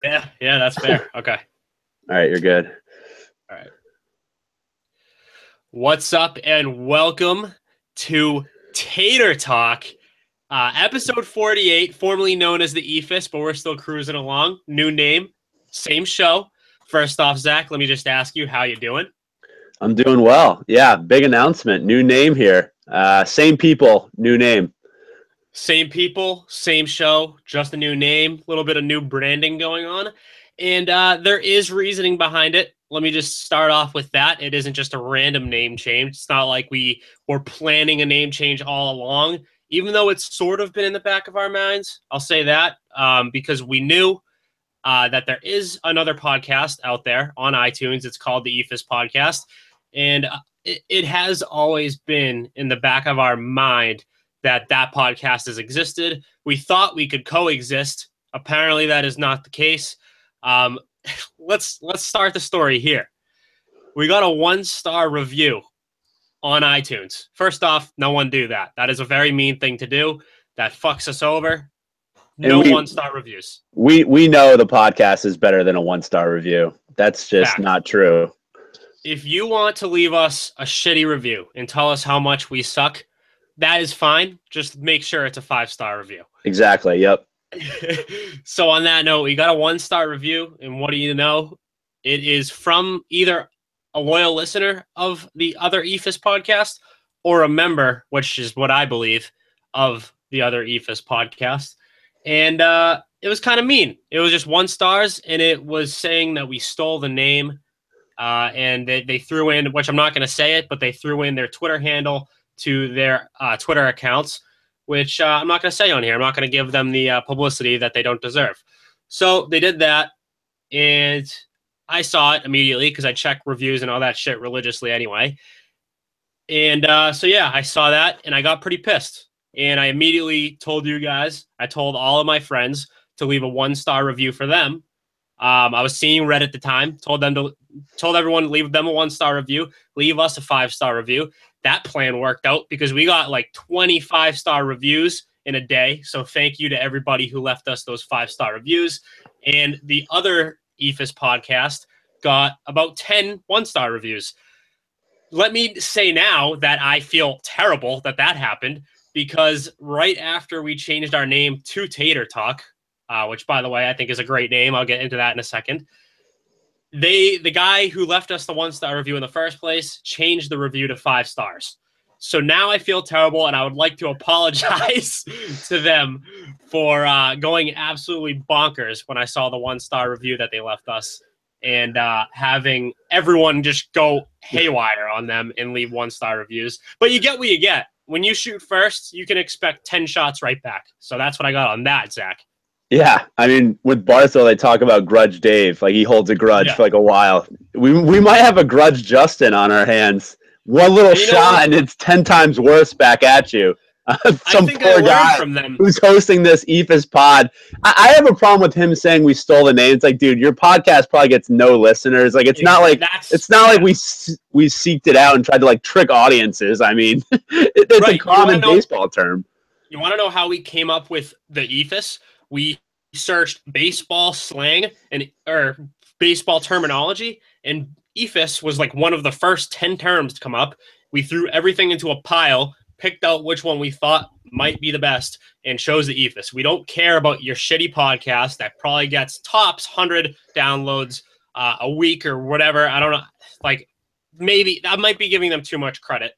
Yeah, that's fair. Okay. All right, you're good. All right. What's up, and welcome to Tater Talk, episode 48, formerly known as the EFIS, but we're still cruising along. New name, same show. First off, Zach, let me just ask you, how you doing? I'm doing well. Yeah, big announcement. New name here. Same people, new name. Same people, same show, just a new name, a little bit of new branding going on. And there is reasoning behind it. Let me just start off with that. It isn't just a random name change. It's not like we were planning a name change all along, even though it's sort of been in the back of our minds. I'll say that because we knew that there is another podcast out there on iTunes. It's called the EFIS Podcast. And it has always been in the back of our mind that podcast has existed. We thought we could coexist. Apparently, that is not the case. Um, let's start the story here. We got a 1-star review on iTunes. First off, no one do that. That is a very mean thing to do. That fucks us over. No 1-star reviews. We know the podcast is better than a 1-star review. That's just Fact. Not true. If you want to leave us a shitty review and tell us how much we suck, that is fine. Just make sure it's a 5-star review. Exactly. Yep. So on that note, we got a 1-star review, and what do you know? It is from either a loyal listener of the other EFIS podcast or a member, which is what I believe, of the other EFIS podcast. And it was kind of mean. It was just 1 stars, and it was saying that we stole the name. And they threw in, which I'm not going to say it, but they threw in their Twitter handle to their Twitter accounts, which I'm not going to say on here. I'm not going to give them the publicity that they don't deserve. So they did that, and I saw it immediately because I check reviews and all that shit religiously anyway. And so, yeah, I saw that, and I got pretty pissed. And I immediately told you guys, I told all of my friends to leave a 1-star review for them. I was seeing Reddit at the time, told everyone to leave them a 1-star review, leave us a 5-star review. That plan worked out because we got like 25-star reviews in a day. So thank you to everybody who left us those 5-star reviews. And the other EFIS podcast got about 10 1-star reviews. Let me say now that I feel terrible that happened because right after we changed our name to Tater Talk, which, by the way, I think is a great name. I'll get into that in a second. The guy who left us the 1-star review in the first place changed the review to 5 stars. So now I feel terrible, and I would like to apologize to them for going absolutely bonkers when I saw the 1-star review that they left us and having everyone just go haywire on them and leave 1-star reviews. But you get what you get. When you shoot first, you can expect 10 shots right back. So that's what I got on that, Zach. Yeah, I mean, with Barthel, they talk about Grudge Dave. Like, he holds a grudge for like a while. We might have a Grudge Justin on our hands. One little shot, and it's 10 times worse back at you. Some poor guy from them who's hosting this EFIS pod. I have a problem with him saying we stole the name. It's like, dude, your podcast probably gets no listeners. Like, it's not like we seeked it out and tried to like trick audiences. I mean, it's a common baseball term. You want to know how we came up with the EFIS? We searched baseball slang or baseball terminology, and EFIS was like one of the first 10 terms to come up. We threw everything into a pile, picked out which one we thought might be the best, and chose the EFIS. We don't care about your shitty podcast that probably gets tops 100 downloads a week or whatever. I don't know. Like, maybe I might be giving them too much credit.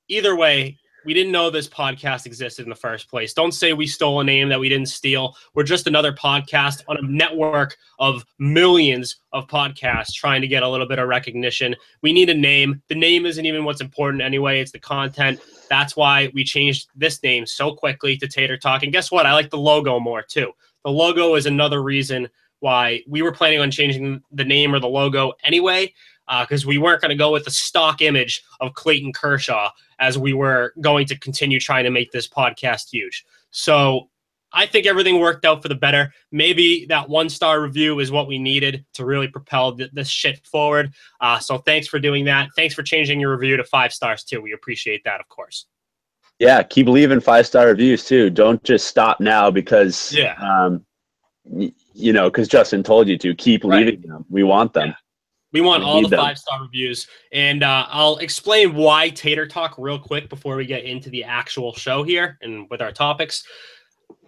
Either way, we didn't know this podcast existed in the first place. Don't say we stole a name that we didn't steal. We're just another podcast on a network of millions of podcasts trying to get a little bit of recognition. We need a name. The name isn't even what's important anyway. It's the content. That's why we changed this name so quickly to Tater Talk. And guess what? I like the logo more too. The logo is another reason why we were planning on changing the name or the logo anyway, because we weren't going to go with the stock image of Clayton Kershaw as we were going to continue trying to make this podcast huge. So I think everything worked out for the better. Maybe that 1-star review is what we needed to really propel this shit forward. So thanks for doing that. Thanks for changing your review to 5 stars too. We appreciate that, of course. Yeah, keep leaving 5-star reviews too. Don't just stop now because you know, because Justin told you to keep leaving them. We want them. Yeah. We want all the 5-star reviews. And I'll explain why Tater Talk real quick before we get into the actual show here and with our topics.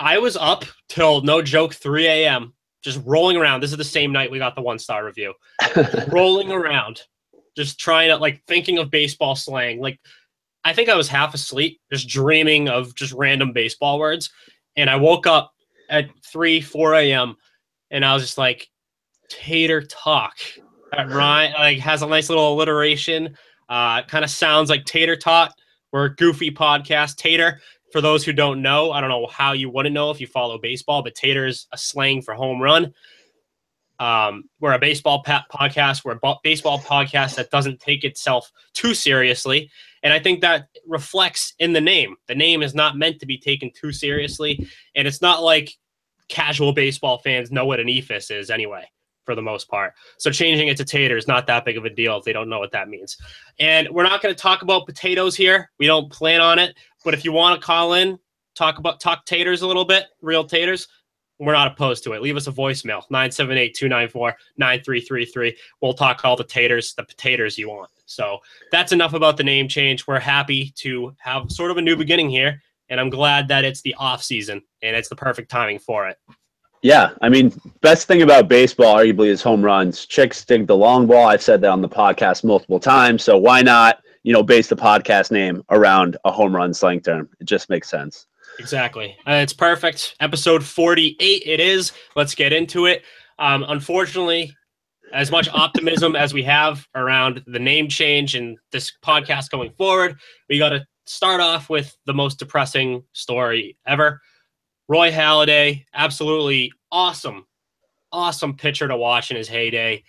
I was up till, no joke, 3 a.m. just rolling around. This is the same night we got the 1-star review. Rolling around, just trying to, like, thinking of baseball slang. Like, I think I was half asleep, just dreaming of just random baseball words. And I woke up at 4 a.m. and I was just like, Tater Talk. That rhyme, like, has a nice little alliteration. Kind of sounds like Tater Tot. We're a goofy podcast. Tater, for those who don't know, I don't know how you wouldn't know if you follow baseball, but tater is a slang for home run. We're a baseball podcast. We're a baseball podcast that doesn't take itself too seriously. And I think that reflects in the name. The name is not meant to be taken too seriously. And it's not like casual baseball fans know what an ephus is anyway, for the most part. So changing it to tater is not that big of a deal if they don't know what that means. And we're not going to talk about potatoes here. We don't plan on it. But if you want to call in, talk taters a little bit, real taters, we're not opposed to it. Leave us a voicemail, 978-294-9333. We'll talk all the potatoes you want. So that's enough about the name change. We're happy to have sort of a new beginning here, and I'm glad that it's the off season, and it's the perfect timing for it. Yeah, I mean, best thing about baseball arguably is home runs. Chicks dig the long ball. I've said that on the podcast multiple times. So why not, you know, base the podcast name around a home run slang term? It just makes sense. Exactly. It's perfect. Episode 48 it is. Let's get into it. Unfortunately, as much optimism as we have around the name change and this podcast going forward, we got to start off with the most depressing story ever. Roy Halladay, absolutely awesome pitcher to watch in his heyday.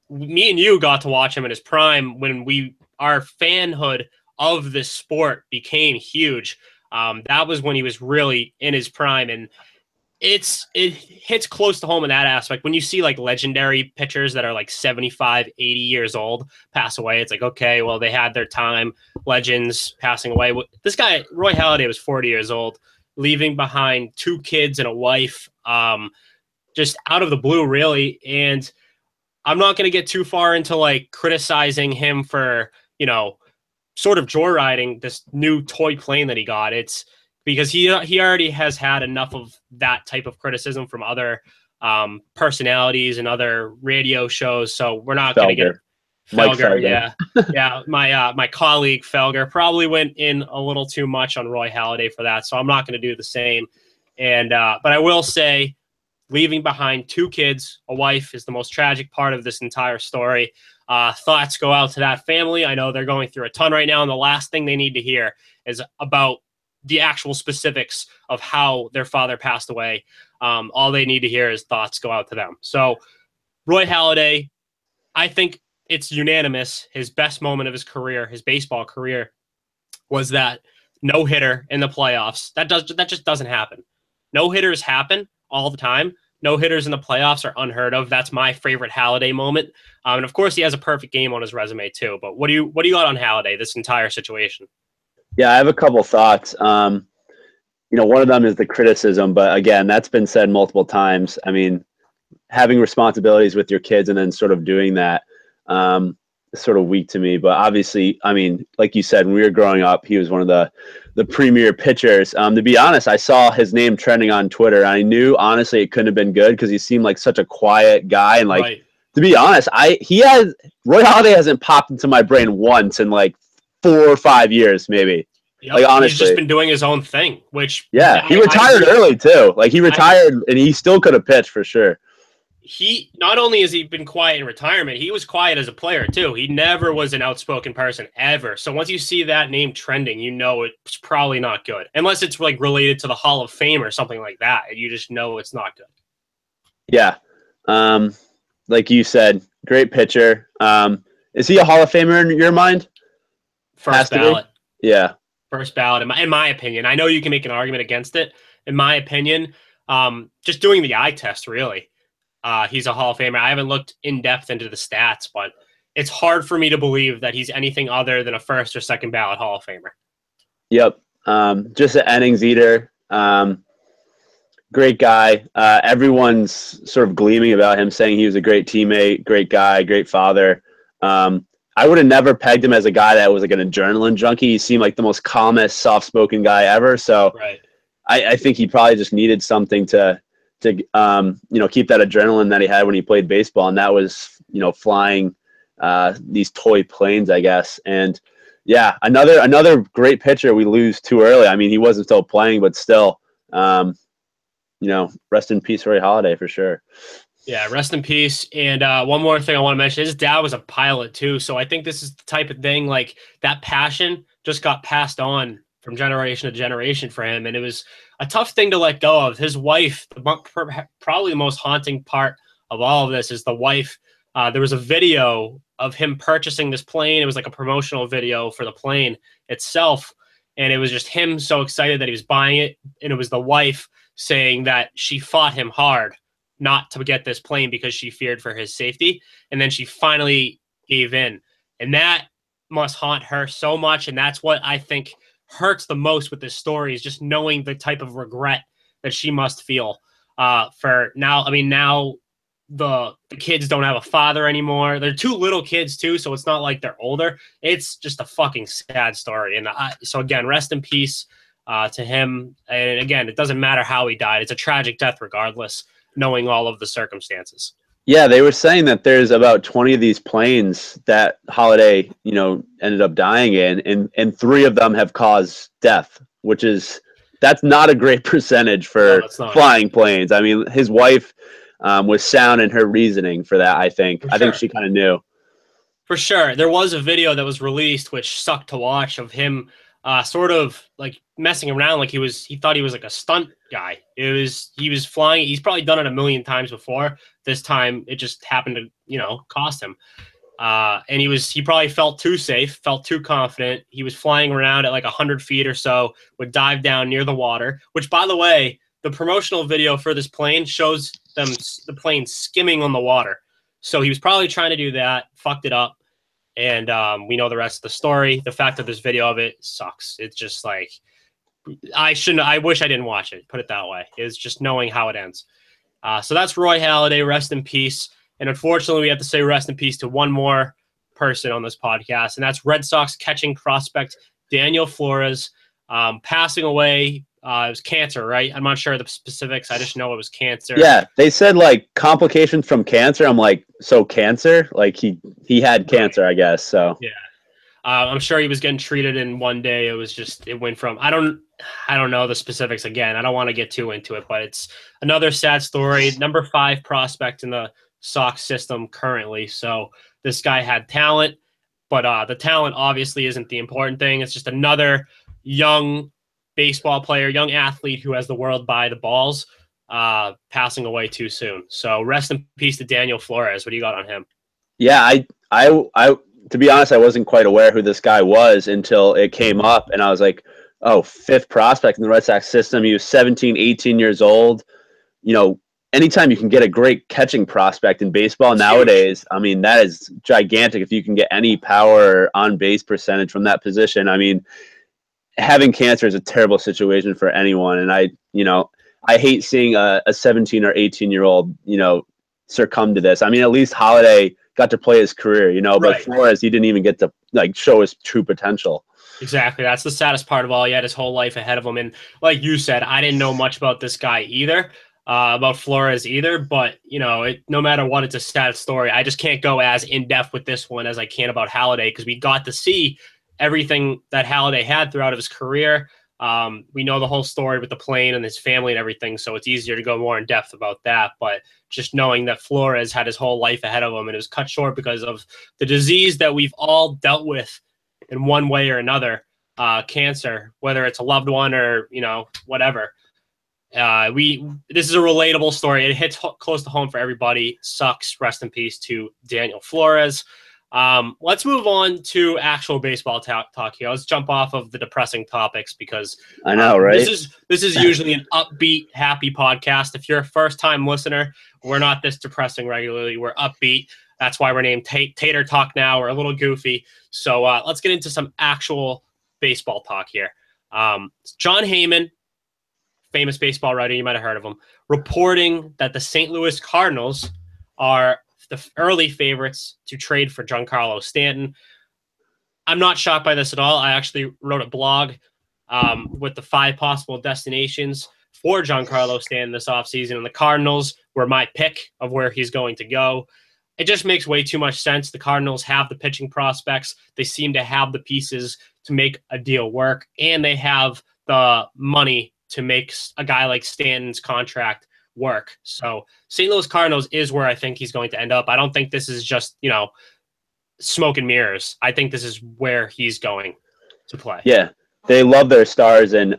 Me and you got to watch him in his prime when our fanhood of this sport became huge. That was when he was really in his prime, and it hits close to home in that aspect. When you see like legendary pitchers that are like 75, 80 years old pass away, it's like, okay, well, they had their time. Legends passing away. This guy, Roy Halladay, was 40 years old, leaving behind 2 kids and a wife, just out of the blue, really. And I'm not going to get too far into like criticizing him for, you know, sort of joyriding this new toy plane that he got. It's because he already has had enough of that type of criticism from other personalities and other radio shows. So we're not going to get Felger. Yeah. Yeah. My colleague Felger probably went in a little too much on Roy Halladay for that. So I'm not going to do the same. And, but I will say, leaving behind 2 kids, a wife, is the most tragic part of this entire story. Thoughts go out to that family. I know they're going through a ton right now, and the last thing they need to hear is about the actual specifics of how their father passed away. All they need to hear is thoughts go out to them. So Roy Halladay, I think it's unanimous. His best moment of his career, his baseball career, was that no-hitter in the playoffs. That just doesn't happen. No-hitters happen all the time. No hitters in the playoffs are unheard of. That's my favorite Halladay moment. And of course, he has a perfect game on his resume too. But what do you got on Halladay? This entire situation? Yeah, I have a couple thoughts. You know, one of them is the criticism, but again, that's been said multiple times. I mean, having responsibilities with your kids and then sort of doing that is sort of weak to me. But obviously, I mean, like you said, when we were growing up, he was one of the premier pitchers. To be honest, I saw his name trending on Twitter. And I knew, honestly, it couldn't have been good because he seemed like such a quiet guy. And like, right. To be honest, Roy Halladay hasn't popped into my brain once in like 4 or 5 years, maybe. Yep. Like, honestly, he's just been doing his own thing, which he retired early too. Like he retired and he still could have pitched for sure. He not only has he been quiet in retirement, he was quiet as a player too. He never was an outspoken person ever. So once you see that name trending, you know it's probably not good, unless it's like related to the Hall of Fame or something like that. You just know it's not good. Yeah, like you said, great pitcher. Is he a Hall of Famer in your mind? First ballot. Yeah, first ballot. In my opinion, I know you can make an argument against it. In my opinion, just doing the eye test, really. He's a Hall of Famer. I haven't looked in depth into the stats, but it's hard for me to believe that he's anything other than a first or second ballot Hall of Famer. Yep. Just an innings eater. great guy. Everyone's sort of gleaming about him, saying he was a great teammate, great guy, great father. I would have never pegged him as a guy that was like an adrenaline junkie. He seemed like the most calmest, soft-spoken guy ever. So Right. I think he probably just needed something to keep that adrenaline that he had when he played baseball, and that was flying these toy planes, I guess. And yeah, another great pitcher we lose too early. I mean, he wasn't still playing, but still, rest in peace, Roy Halladay, for sure. Yeah, rest in peace. And one more thing I want to mention: his dad was a pilot too, so I think this is the type of thing, like, that passion just got passed on from generation to generation for him, and it was a tough thing to let go of. His wife, probably the most haunting part of all of this, is the wife. There was a video of him purchasing this plane. It was like a promotional video for the plane itself, and it was just him so excited that he was buying it, and it was the wife saying that she fought him hard not to get this plane because she feared for his safety. And then she finally gave in. And that must haunt her so much. And that's what I think hurts the most with this story, is just knowing the type of regret that she must feel for now. I mean, now the kids don't have a father anymore. They're two little kids too, so it's not like they're older. It's just a fucking sad story. And so again, rest in peace to him. And again, it doesn't matter how he died. It's a tragic death regardless, knowing all of the circumstances. Yeah, they were saying that there's about 20 of these planes that Holiday, ended up dying in, and 3 of them have caused death, that's not a great percentage for flying planes. I mean, his wife was sound in her reasoning for that, I think. I think she kind of knew. For sure. There was a video that was released, which sucked to watch, of him sort of like messing around, like he thought he was like a stunt guy. He was flying. He's probably done it a million times before. This time it just happened to, cost him. And he probably felt too safe, felt too confident. He was flying around at like 100 feet or so, would dive down near the water, which, by the way, the promotional video for this plane shows the plane skimming on the water. So he was probably trying to do that, fucked it up. And we know the rest of the story. The fact that there's video of it sucks. It's just like, I wish I didn't watch it, put it that way. It's just knowing how it ends. So that's Roy Halladay. Rest in peace. And unfortunately, we have to say rest in peace to one more person on this podcast, and that's Red Sox catching prospect Daniel Flores, passing away. It was cancer, right? I'm not sure of the specifics. I just know it was cancer. Yeah, they said like complications from cancer. I'm like, so cancer? Like he had cancer, I guess. So yeah, I'm sure he was getting treated in one day. It went from I don't know the specifics again. I don't want to get too into it, but it's another sad story. Number 5 prospect in the Sox system currently. So this guy had talent, but the talent obviously isn't the important thing. It's just another young baseball player, young athlete who has the world by the balls, passing away too soon. So rest in peace to Daniel Flores. What do you got on him? Yeah, I to be honest, I wasn't quite aware who this guy was until it came up, and I was like, oh, 5th prospect in the Red Sox system. He was 17, 18 years old. Anytime you can get a great catching prospect in baseball nowadays, I mean, that is gigantic if you can get any power on base percentage from that position. I mean, having cancer is a terrible situation for anyone. And I hate seeing a 17 or 18-year-old, succumb to this. I mean, at least Halladay got to play his career, but right. Flores, he didn't even get to show his true potential. Exactly. That's the saddest part of all. He had his whole life ahead of him. And like you said, I didn't know much about this guy either. About Flores either, but no matter what, it's a sad story. I just can't go as in depth with this one as I can about Halladay, because we got to see everything that Halladay had throughout his career. We know the whole story with the plane and his family and everything, so it's easier to go more in depth about that. But just knowing that Flores had his whole life ahead of him, and it was cut short because of the disease that we've all dealt with in one way or another, cancer, whether it's a loved one or whatever. This is a relatable story. It hits close to home for everybody. Sucks. Rest in peace to Daniel Flores. Let's move on to actual baseball talk here. Let's jump off of the depressing topics, because I know, right? This is usually an upbeat, happy podcast. If you're a first-time listener, we're not this depressing regularly. We're upbeat. That's why we're named Tater Talk now. We're a little goofy. So let's get into some actual baseball talk here. John Heyman famous baseball writer, you might have heard of him, reporting that the St. Louis Cardinals are the early favorites to trade for Giancarlo Stanton. I'm not shocked by this at all. I actually wrote a blog with the 5 possible destinations for Giancarlo Stanton this offseason, and the Cardinals were my pick of where he's going to go. It just makes way too much sense. The Cardinals have the pitching prospects. They seem to have the pieces to make a deal work, and they have the money to make a guy like Stanton's contract work. So St. Louis Cardinals is where I think he's going to end up. I don't think this is just, smoke and mirrors. I think this is where he's going to play. Yeah. They love their stars in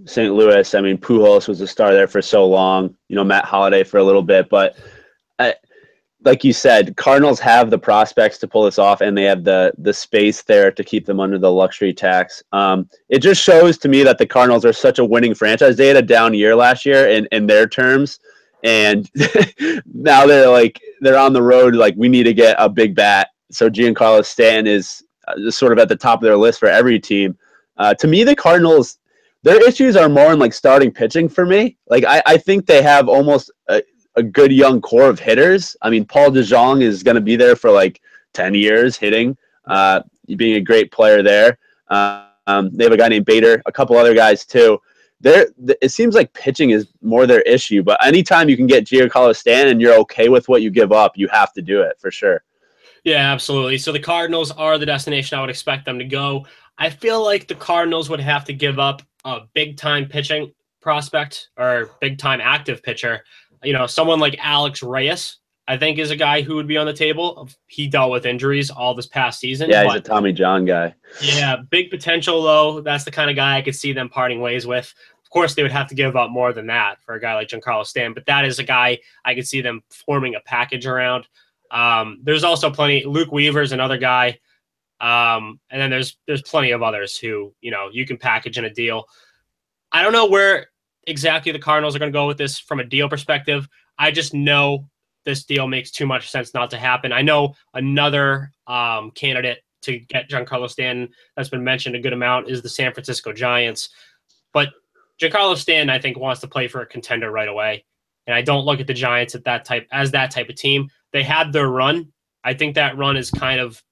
St. Louis. I mean, Pujols was a star there for so long, Matt Holliday for a little bit, but like you said, Cardinals have the prospects to pull this off, and they have the space there to keep them under the luxury tax. It just shows to me that the Cardinals are such a winning franchise. They had a down year last year in their terms, and now they're on the road. Like, we need to get a big bat. So Giancarlo Stanton is just sort of at the top of their list for every team. To me, the Cardinals, their issues are more in like starting pitching for me. Like, I think they have almost a good young core of hitters. I mean, Paul DeJong is going to be there for like 10 years hitting, being a great player there. They have a guy named Bader, a couple other guys too. It seems like pitching is more their issue, but anytime you can get Giancarlo Stanton and you're okay with what you give up, you have to do it for sure. Yeah, absolutely. So the Cardinals are the destination I would expect them to go. I feel like the Cardinals would have to give up a big-time pitching prospect or big-time active pitcher. Someone like Alex Reyes, I think, is a guy who would be on the table. He dealt with injuries all this past season. Yeah, he's a Tommy John guy. Yeah, big potential, though. That's the kind of guy I could see them parting ways with. Of course, they would have to give up more than that for a guy like Giancarlo Stanton, but that is a guy I could see them forming a package around. There's also plenty. Luke Weaver's another guy. And then there's plenty of others who, you can package in a deal. I don't know where exactly the Cardinals are going to go with this from a deal perspective. I just know this deal makes too much sense not to happen. I know another candidate to get Giancarlo Stanton that's been mentioned a good amount is the San Francisco Giants. But Giancarlo Stanton, I think, wants to play for a contender right away. And I don't look at the Giants as that type of team. They had their run. I think that run is kind of,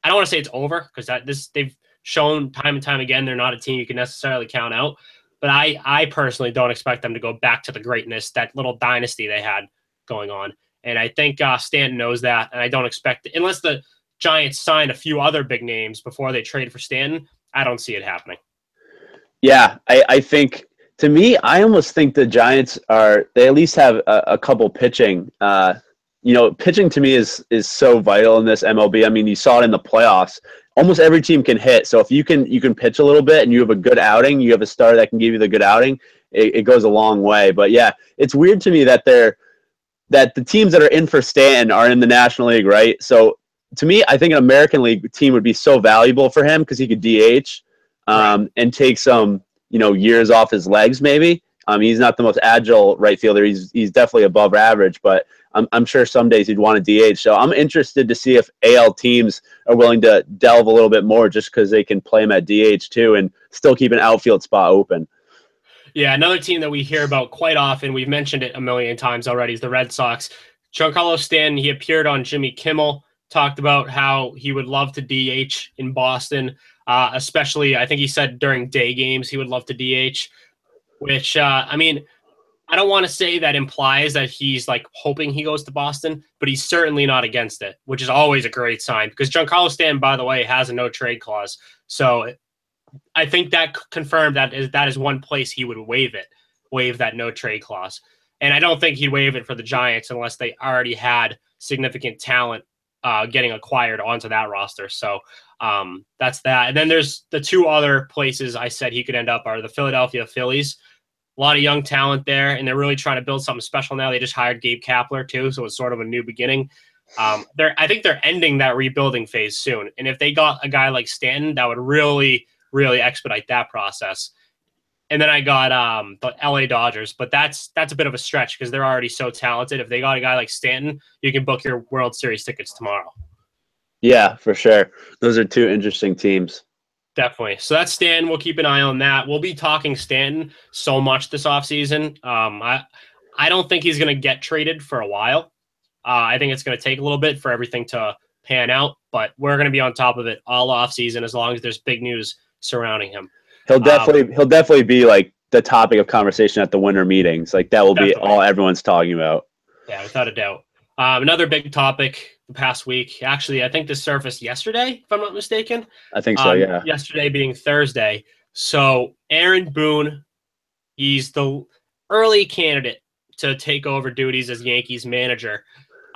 I don't want to say it's over, because they've shown time and time again they're not a team you can necessarily count out. But I personally don't expect them to go back to the greatness, that little dynasty they had going on. And I think Stanton knows that, and I don't expect it. Unless the Giants sign a few other big names before they trade for Stanton, I don't see it happening. Yeah, I think, to me, I almost think the Giants they at least have a couple pitching. Pitching to me is so vital in this MLB. I mean, you saw it in the playoffs. Almost every team can hit. So if you can pitch a little bit and you have a good outing, you have a starter that can give you the good outing, it goes a long way. But yeah, it's weird to me that the teams that are in for Stanton are in the National League, right? So to me, I think an American League team would be so valuable for him because he could DH and take some years off his legs maybe. He's not the most agile right fielder. He's definitely above average, but I'm sure some days he'd want to DH. So I'm interested to see if AL teams are willing to delve a little bit more just because they can play him at DH too and still keep an outfield spot open. Yeah, another team that we hear about quite often, we've mentioned it a million times already, is the Red Sox. Giancarlo Stanton, he appeared on Jimmy Kimmel, talked about how he would love to DH in Boston, especially, I think he said during day games he would love to DH, which, I don't want to say that implies that he's like hoping he goes to Boston, but he's certainly not against it, which is always a great sign because Giancarlo Stanton, by the way, has a no trade clause. So I think that confirmed that is one place he would waive that no trade clause. And I don't think he'd waive it for the Giants unless they already had significant talent getting acquired onto that roster. So that's that. And then there's the two other places I said he could end up are the Philadelphia Phillies. A lot of young talent there, and they're really trying to build something special now. They just hired Gabe Kapler, too, so it's sort of a new beginning. I think they're ending that rebuilding phase soon. And if they got a guy like Stanton, that would really, really expedite that process. And then I got the LA Dodgers, but that's a bit of a stretch because they're already so talented. If they got a guy like Stanton, you can book your World Series tickets tomorrow. Yeah, for sure. Those are two interesting teams. Definitely. So that's Stanton. We'll keep an eye on that. We'll be talking Stanton so much this offseason. I don't think he's going to get traded for a while. I think it's going to take a little bit for everything to pan out, but we're going to be on top of it all offseason as long as there's big news surrounding him. He'll definitely be like the topic of conversation at the winter meetings. Like that will be all everyone's talking about. Yeah, without a doubt. Another big topic the past week. Actually, I think this surfaced yesterday, if I'm not mistaken. I think so, yeah. Yesterday being Thursday. So Aaron Boone, he's the early candidate to take over duties as Yankees manager.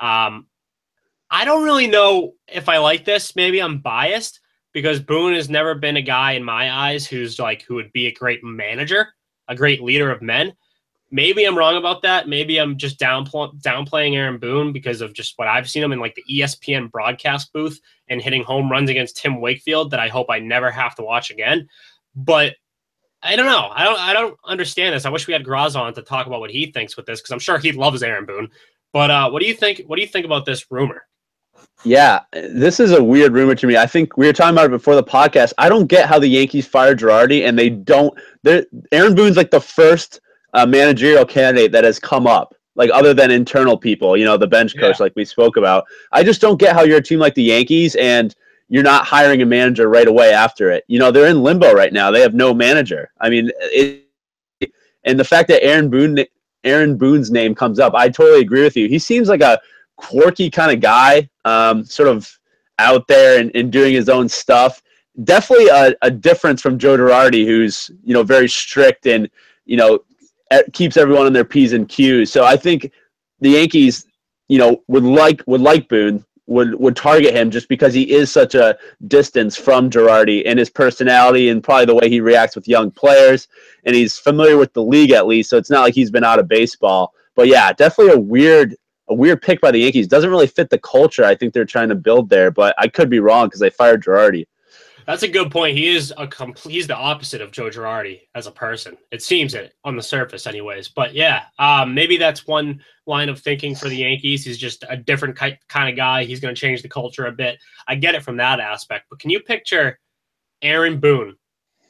I don't really know if I like this. Maybe I'm biased because Boone has never been a guy in my eyes who would be a great manager, a great leader of men. Maybe I'm wrong about that. Maybe I'm just downplaying Aaron Boone because of just what I've seen him in like the ESPN broadcast booth and hitting home runs against Tim Wakefield that I hope I never have to watch again. But I don't know. I don't understand this. I wish we had Graz on to talk about what he thinks with this because I'm sure he loves Aaron Boone. But what do you think? What do you think about this rumor? Yeah, this is a weird rumor to me. I think we were talking about it before the podcast. I don't get how the Yankees fired Girardi and they don't. Aaron Boone's like the first managerial candidate that has come up, like other than internal people, the bench coach like we spoke about. I just don't get how you're a team like the Yankees and you're not hiring a manager right away after it. They're in limbo right now. They have no manager. I mean, and the fact that Aaron Boone's name comes up, I totally agree with you. He seems like a quirky kind of guy, sort of out there and doing his own stuff. Definitely a difference from Joe Girardi, who's very strict and keeps everyone on their P's and Q's. So I think the Yankees, would like Boone, would target him just because he is such a distance from Girardi and his personality and probably the way he reacts with young players. And he's familiar with the league at least, so it's not like he's been out of baseball. But yeah, definitely a weird pick by the Yankees. Doesn't really fit the culture I think they're trying to build there, but I could be wrong because they fired Girardi. That's a good point. He's the opposite of Joe Girardi as a person. It seems it on the surface anyways. But yeah, maybe that's one line of thinking for the Yankees. He's just a different kind of guy. He's going to change the culture a bit. I get it from that aspect. But can you picture Aaron Boone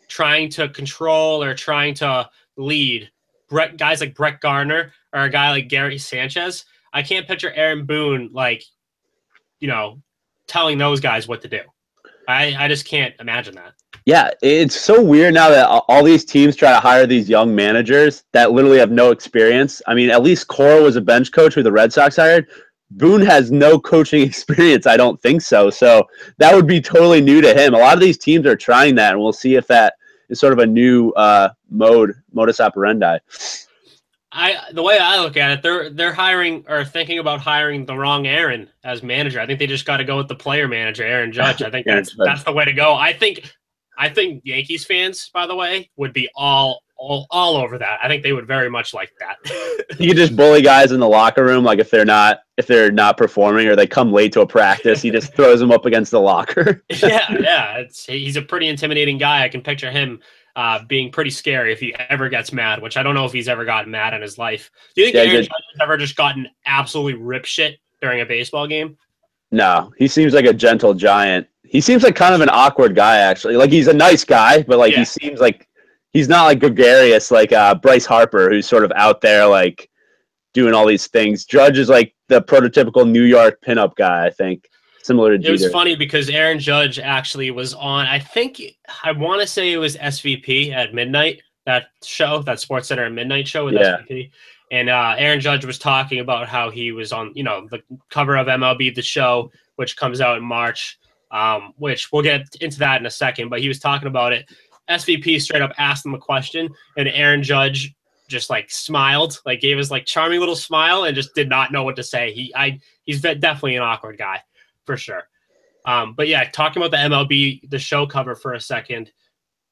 trying to control or trying to lead guys like Brett Gardner or a guy like Gary Sanchez? I can't picture Aaron Boone telling those guys what to do. I just can't imagine that. Yeah, it's so weird now that all these teams try to hire these young managers that literally have no experience. I mean, at least Cora was a bench coach who the Red Sox hired. Boone has no coaching experience. I don't think so. So that would be totally new to him. A lot of these teams are trying that, and we'll see if that is sort of a new modus operandi. The way I look at it, they're hiring or thinking about hiring the wrong Aaron as manager. I think they just got to go with the player manager, Aaron Judge. I think that's the way to go. I think Yankees fans, by the way, would be all over that. I think they would very much like that. You could just bully guys in the locker room, like if they're not performing or they come late to a practice, he just throws them up against the locker. Yeah. He's a pretty intimidating guy. I can picture him being pretty scary if he ever gets mad, which I don't know if he's ever gotten mad in his life. Do you think Aaron Judge has ever just gotten absolutely rip shit during a baseball game? No, he seems like a gentle giant. He seems like kind of an awkward guy, actually. Like, he's a nice guy, but he seems like he's not like gregarious like Bryce Harper, who's sort of out there like doing all these things. Judge is like the prototypical New York pinup guy, I think. Similar to Jeter. It was funny because Aaron Judge actually was on, I want to say it was SVP at midnight, that show, that SportsCenter at midnight show with SVP. And Aaron Judge was talking about how he was on, the cover of MLB The Show, which comes out in March, which we'll get into that in a second. But he was talking about it. SVP straight up asked him a question, and Aaron Judge just smiled, gave his charming little smile and just did not know what to say. He's definitely an awkward guy. For sure. But yeah, talking about the MLB, the show cover for a second,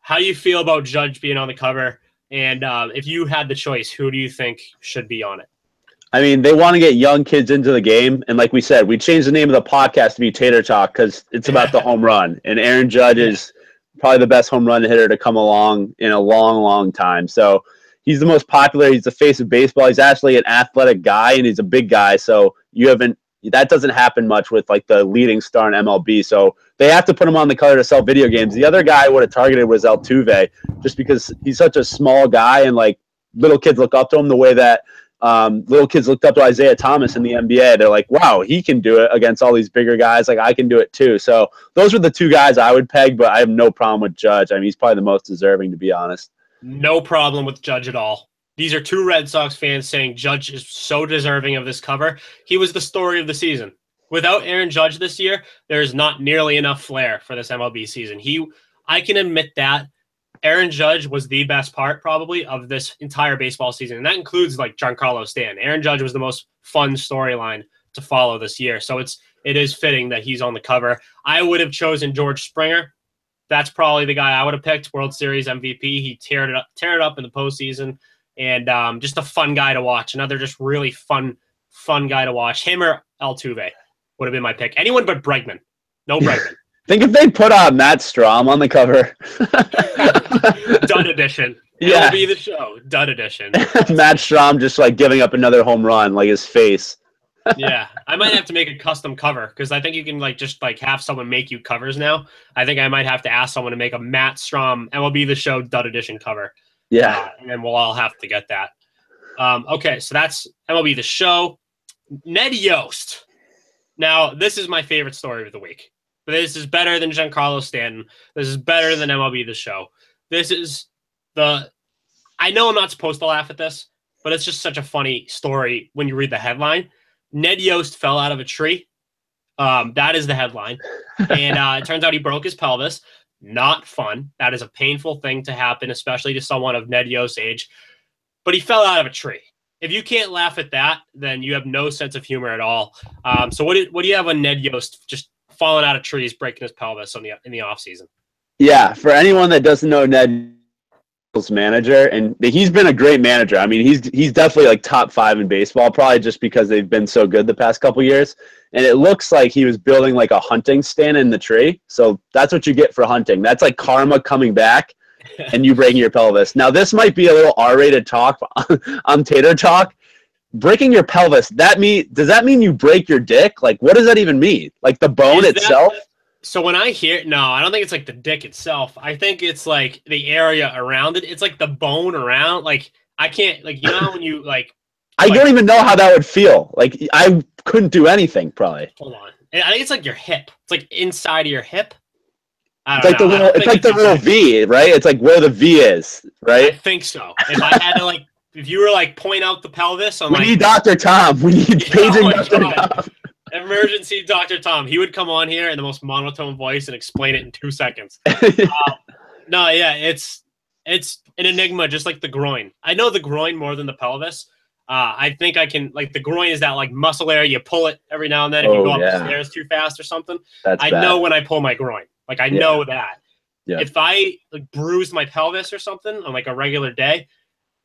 how do you feel about Judge being on the cover? And if you had the choice, who do you think should be on it? I mean, they want to get young kids into the game. And like we said, we changed the name of the podcast to be Tater Talk because it's about the home run. And Aaron Judge is probably the best home run hitter to come along in a long, long time. So he's the most popular. He's the face of baseball. He's actually an athletic guy, and he's a big guy. So you have an That doesn't happen much with like the leading star in MLB. So they have to put him on the color to sell video games. The other guy I would have targeted was Altuve, just because he's such a small guy and like little kids look up to him the way that little kids looked up to Isaiah Thomas in the NBA. They're like, wow, he can do it against all these bigger guys. Like, I can do it too. So those are the two guys I would peg, but I have no problem with Judge. I mean, he's probably the most deserving, to be honest. No problem with Judge at all. These are two Red Sox fans saying Judge is so deserving of this cover. He was the story of the season. Without Aaron Judge this year, there's not nearly enough flair for this MLB season. I can admit that Aaron Judge was the best part probably of this entire baseball season. And that includes like Giancarlo Stanton. Aaron Judge was the most fun storyline to follow this year. So it is fitting that he's on the cover. I would have chosen George Springer. That's probably the guy I would have picked. World Series MVP. He teared it up in the postseason. And just a fun guy to watch. Another just really fun guy to watch. Him or Altuve would have been my pick. Anyone but Bregman. No Bregman. Think if they put Matt Strom on the cover. Dud edition. Yeah. It'll be the show. Dud edition. Matt Strom just like giving up another home run, like his face. Yeah. I might have to make a custom cover because I think you can like just like have someone make you covers now. I think I might have to ask someone to make a Matt Strom MLB The Show Dud edition cover. Yeah. And then we'll all have to get that. Okay, so that's MLB The Show. Ned Yost. Now, this is my favorite story of the week. This is better than Giancarlo Stanton. This is better than MLB The Show. This is I know I'm not supposed to laugh at this, but it's just such a funny story when you read the headline. Ned Yost fell out of a tree. That is the headline. And it turns out he broke his pelvis. Not fun. That is a painful thing to happen, especially to someone of Ned Yost's age. But he fell out of a tree. If you can't laugh at that, then you have no sense of humor at all. So what do you have on Ned Yost just falling out of trees, breaking his pelvis in the offseason? Yeah, for anyone that doesn't know Ned manager, and he's been a great manager. I mean, he's definitely like top 5 in baseball, probably just because they've been so good the past couple years. And it looks like he was building like a hunting stand in the tree. So that's what you get for hunting. That's like karma coming back and you breaking your pelvis. Now, this might be a little R-rated talk on Tater Talk. Breaking your pelvis, does that mean you break your dick? Like, what does that even mean? Like the bone itself? So when I hear, no, I don't think it's like the dick itself. I think it's like the area around it. It's like the bone around. Like, I can't, like, you know, when you like. I don't even know how that would feel. Like, I couldn't do anything, probably. Hold on. I think it's like your hip. It's like inside of your hip. It's like the little V, right? It's like where the V is, right? I think so. If I had to, like, if you were like point out the pelvis, we need Dr. Tom. We need paging Dr. Tom. Emergency Dr. Tom. He would come on here in the most monotone voice and explain it in 2 seconds. No, yeah, it's an enigma, just like the groin. I know the groin more than the pelvis. I think I can, like, the groin is that like muscle area. You pull it every now and then if you go up the stairs too fast or something. I know when I pull my groin. Like, I know that. Yeah. If I like bruised my pelvis or something on like a regular day,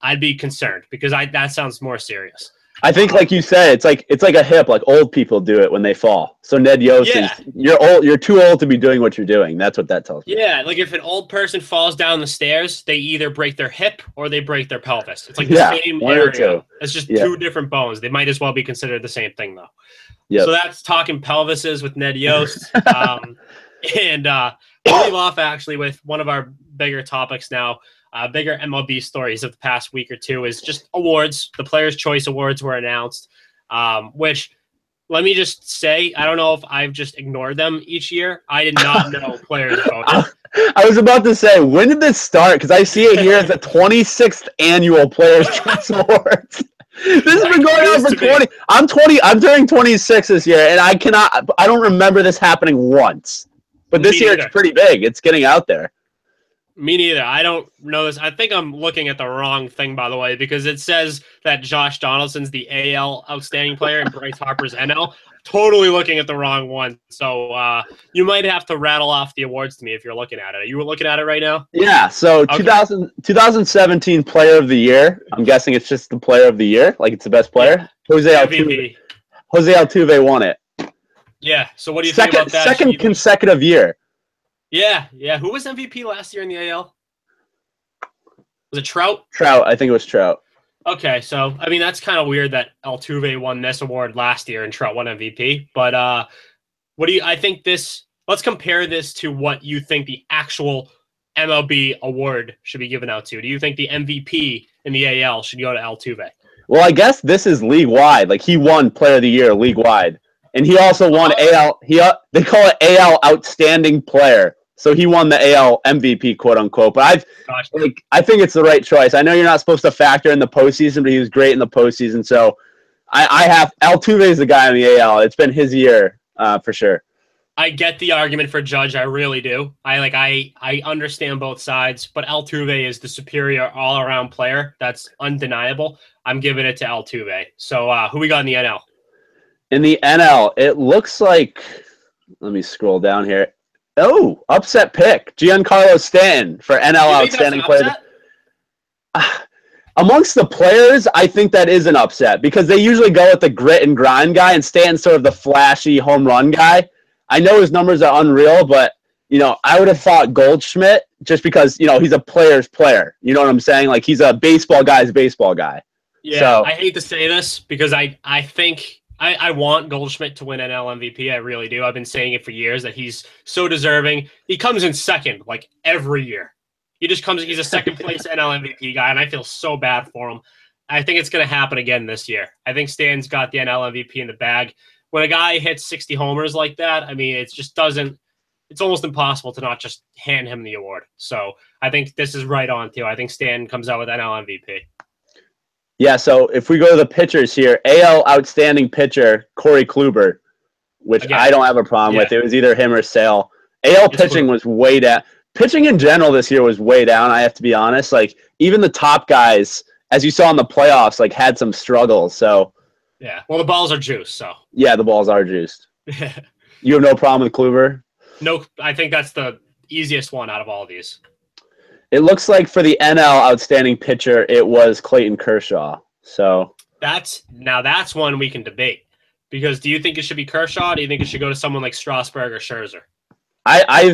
I'd be concerned because that sounds more serious. I think, like you said, it's like a hip. Like old people do it when they fall. So Ned Yost you're old. You're too old to be doing what you're doing. That's what that tells me. Yeah, like if an old person falls down the stairs, they either break their hip or they break their pelvis. It's like the same area. It's just two different bones. They might as well be considered the same thing, though. Yeah. So that's talking pelvises with Ned Yost. And we'll leave off actually with one of our bigger topics now. Bigger MLB stories of the past week or two is just awards. The Players' Choice Awards were announced, which, let me just say, I don't know if I've just ignored them each year. I did not know players voted. I was about to say, when did this start? Because I see it here as the 26th annual Players' Choice Awards. This has been going on for 20. I'm turning 26 this year, and I don't remember this happening once. But this year it's pretty big. It's getting out there. Me neither. I don't know this. I think I'm looking at the wrong thing, by the way, because it says that Josh Donaldson's the AL Outstanding Player and Bryce Harper's NL. Totally looking at the wrong one. So you might have to rattle off the awards to me if you're looking at it. Are you looking at it right now? Yeah. So okay. 2017 Player of the Year. I'm guessing it's just the Player of the Year. Like it's the best player. Yeah. Jose Altuve won it. Yeah. So what do you think about that? Second consecutive year. Yeah. Who was MVP last year in the AL? Was it Trout? Trout. I think it was Trout. Okay, so I mean that's kind of weird that Altuve won this award last year and Trout won MVP. But what do you? I think this. Let's compare this to what you think the actual MLB award should be given out to. Do you think the MVP in the AL should go to Altuve? Well, I guess this is league wide. Like he won Player of the Year league wide, and he also won AL. They call it AL Outstanding Player. So he won the AL MVP, quote unquote. But I think it's the right choice. I know you're not supposed to factor in the postseason, but he was great in the postseason. So I have Altuve is the guy in the AL. It's been his year for sure. I get the argument for Judge. I really do. I understand both sides, but Altuve is the superior all around player. That's undeniable. I'm giving it to Altuve. So who we got in the NL? In the NL, it looks like. Let me scroll down here. Oh, upset pick. Giancarlo Stanton for NL Outstanding Player. Amongst the players, I think that is an upset because they usually go with the grit and grind guy, and Stanton's sort of the flashy home run guy. I know his numbers are unreal, but, I would have thought Goldschmidt just because, he's a player's player. You know what I'm saying? Like, he's a baseball guy's baseball guy. Yeah, so, I hate to say this because I think I want Goldschmidt to win NL MVP. I really do. I've been saying it for years that he's so deserving. He comes in second, like, every year. He's a second place NL MVP guy, and I feel so bad for him. I think it's going to happen again this year. I think Stan's got the NL MVP in the bag. When a guy hits 60 homers like that, I mean, it's almost impossible to not just hand him the award. So I think this is right on, too. I think Stan comes out with NL MVP. Yeah, so if we go to the pitchers here, AL Outstanding Pitcher, Corey Kluber, which I don't have a problem with. It was either him or Sale. AL pitching was way down. Pitching in general this year was way down, I have to be honest. Like, even the top guys, as you saw in the playoffs, like, had some struggles, so... Yeah, well, the balls are juiced, so... Yeah, the balls are juiced. You have no problem with Kluber? No, I think that's the easiest one out of all of these. It looks like for the NL Outstanding Pitcher, it was Clayton Kershaw, so... That's one we can debate. Because do you think it should be Kershaw, or do you think it should go to someone like Strasburg or Scherzer? I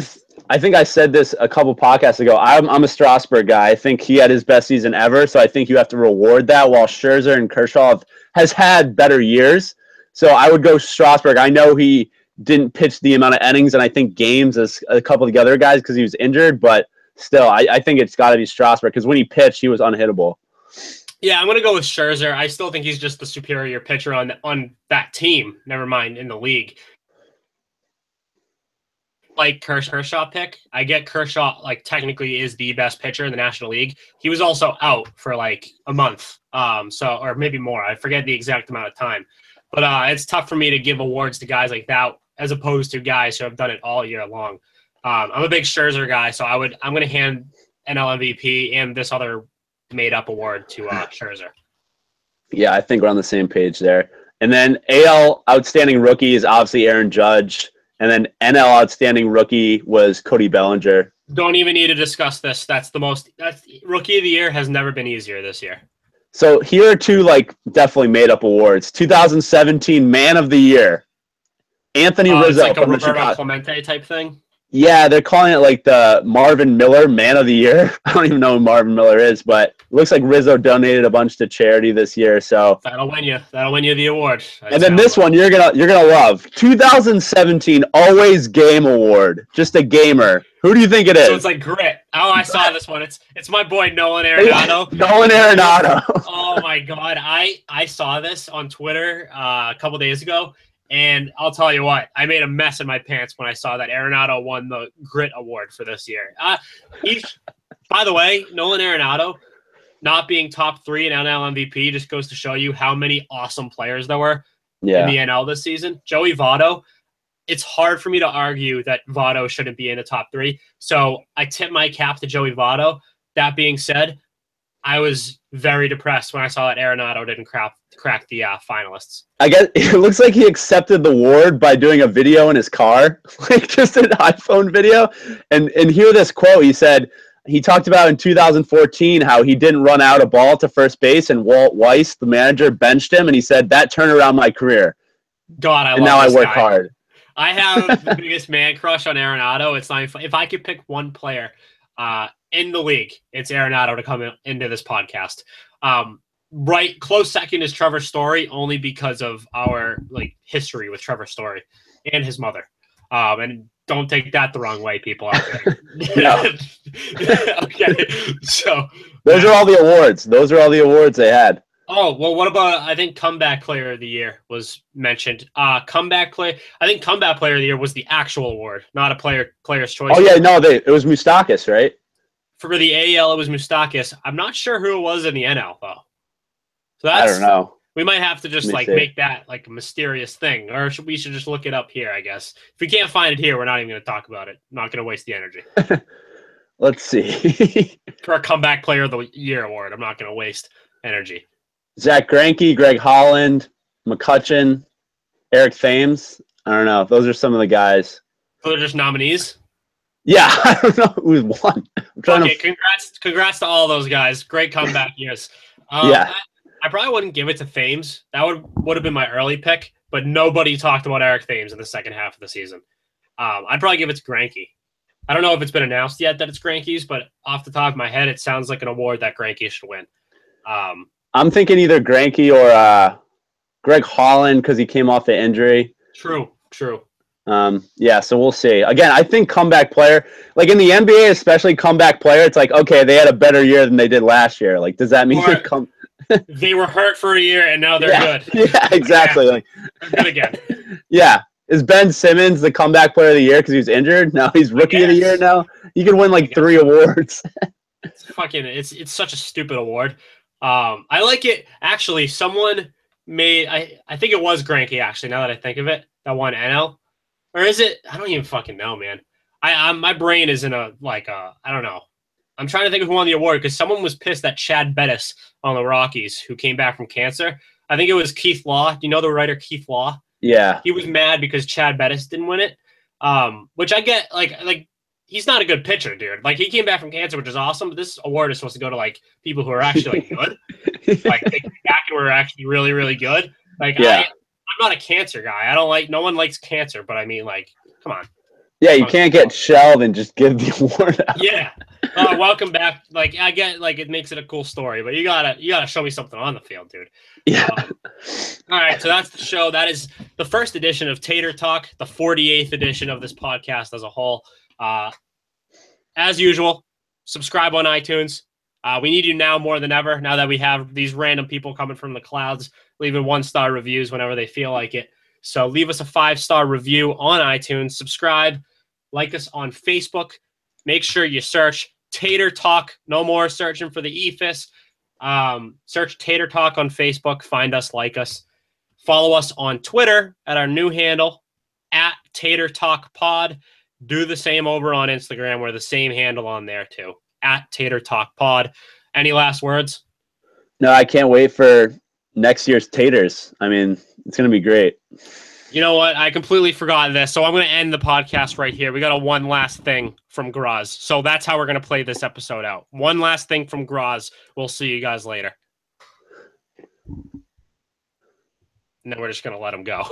think I said this a couple podcasts ago. I'm a Strasburg guy. I think he had his best season ever, so I think you have to reward that. While Scherzer and Kershaw has had better years, so I would go Strasburg. I know he didn't pitch the amount of innings and I think games as a couple of the other guys because he was injured, but still, I think it's got to be Strasburg because when he pitched, he was unhittable. Yeah, I'm going to go with Scherzer. I still think he's just the superior pitcher on that team. Never mind in the league. Like Kershaw pick. I get Kershaw technically is the best pitcher in the National League. He was also out for a month. Or maybe more. I forget the exact amount of time. But it's tough for me to give awards to guys like that as opposed to guys who have done it all year long. I'm a big Scherzer guy, so I'm going to hand NL MVP and this other made up award to Scherzer. Yeah, I think we're on the same page there. And then AL Outstanding Rookie is obviously Aaron Judge. And then NL Outstanding Rookie was Cody Bellinger. Don't even need to discuss this. That's Rookie of the Year has never been easier this year. So here are two definitely made up awards. 2017 Man of the Year, Anthony Rizzo. It's like a Roberto Clemente type thing. Yeah, they're calling it the Marvin Miller Man of the Year. I don't even know who Marvin Miller is, but it looks like Rizzo donated a bunch to charity this year. So that'll win you the award. And then this one you're gonna love. 2017 Always Game Award. Just a gamer. Who do you think it is? So it's like grit. Oh, I saw this one. It's my boy Nolan Arenado. Nolan Arenado. Oh my God, I saw this on Twitter a couple days ago. And I'll tell you what, I made a mess in my pants when I saw that Arenado won the Grit Award for this year. By the way, Nolan Arenado not being top 3 in NL MVP just goes to show you how many awesome players there were in the NL this season. Joey Votto, it's hard for me to argue that Votto shouldn't be in the top 3. So I tip my cap to Joey Votto. That being said, I was very depressed when I saw that Arenado didn't crack the finalists. I guess it looks like he accepted the award by doing a video in his car, just an iPhone video. And hear this quote. He talked about in 2014 how he didn't run out a ball to first base, and Walt Weiss, the manager, benched him, and he said that turned around my career. God, I love now this I work guy. hard. I have the biggest man crush on Arenado. It's not if I could pick one player in the league, it's Arenado to come into this podcast. right close second is Trevor Story, only because of our like history with Trevor Story and his mother. And don't take that the wrong way, people out there. Okay, so those are all the awards. Those are all the awards they had. Oh, well, what about, I think comeback player of the year was mentioned. Comeback player, I think comeback player of the year was the actual award, not a player's choice. Oh yeah, no, it was Moustakis, right? For the AL, it was Moustakis. I'm not sure who it was in the NL though. So I don't know. We might have to just like make that like a mysterious thing, or we should just look it up here, I guess. If we can't find it here, we're not even going to talk about it. I'm not going to waste the energy. Let's see. For a comeback player of the year award, I'm not going to waste energy. Zach Greinke, Greg Holland, McCutchen, Eric Thames. I don't know. Those are some of the guys. So they're just nominees? Yeah, I don't know who won. Congrats to all those guys. Great comeback years. Yeah. I probably wouldn't give it to Thames. That would have been my early pick, but nobody talked about Eric Thames in the second half of the season. I'd probably give it to Greinke. I don't know if it's been announced yet that it's Greinke's, but off the top of my head, it sounds like an award that Greinke should win. I'm thinking either Greinke or Greg Holland because he came off the injury. True. Yeah, so we'll see. Again, I think comeback player, like in the NBA, especially comeback player, it's like, okay, they had a better year than they did last year. Like, does that mean they were hurt for a year and now they're good? Yeah, exactly. Like, they're good again. Yeah. Is Ben Simmons the comeback player of the year because he was injured? No, he's rookie of the year now. He can win like 3 awards. It's such a stupid award. I like it. Actually, someone made, I think it was Greinke, actually, now that I think of it, that won NL. Or is it? I don't even fucking know, man. My brain is in I don't know. I'm trying to think of who won the award because someone was pissed at Chad Bettis on the Rockies who came back from cancer. I think it was Keith Law. Do you know the writer Keith Law? Yeah. He was mad because Chad Bettis didn't win it. Which I get, like he's not a good pitcher, dude. Like he came back from cancer, which is awesome. But this award is supposed to go to like people who are actually like good. Like they came back and were actually really, really good. Like I'm not a cancer guy. I don't like. No one likes cancer, but I mean, like, come on. Yeah, you can't get shelled and just give the award out. Yeah. Welcome back. Like I get, like it makes it a cool story, but you gotta show me something on the field, dude. Yeah. All right, so that's the show. That is the first edition of Tater Talk, the 48th edition of this podcast as a whole. As usual, subscribe on iTunes. We need you now more than ever. Now that we have these random people coming from the clouds, leaving 1-star reviews whenever they feel like it. So leave us a 5-star review on iTunes. Subscribe. Like us on Facebook. Make sure you search Tater Talk. No more searching for the EFIS. Search Tater Talk on Facebook. Find us, like us. Follow us on Twitter at our new handle, at Tater Talk Pod. Do the same over on Instagram. We're the same handle on there too, at Tater Talk Pod. Any last words? No, I can't wait for next year's Taters. I mean, it's going to be great. You know what? I completely forgot this, so I'm going to end the podcast right here. We got a one last thing from Graz, so that's how we're going to play this episode out. One last thing from Graz. We'll see you guys later. And then we're just going to let him go.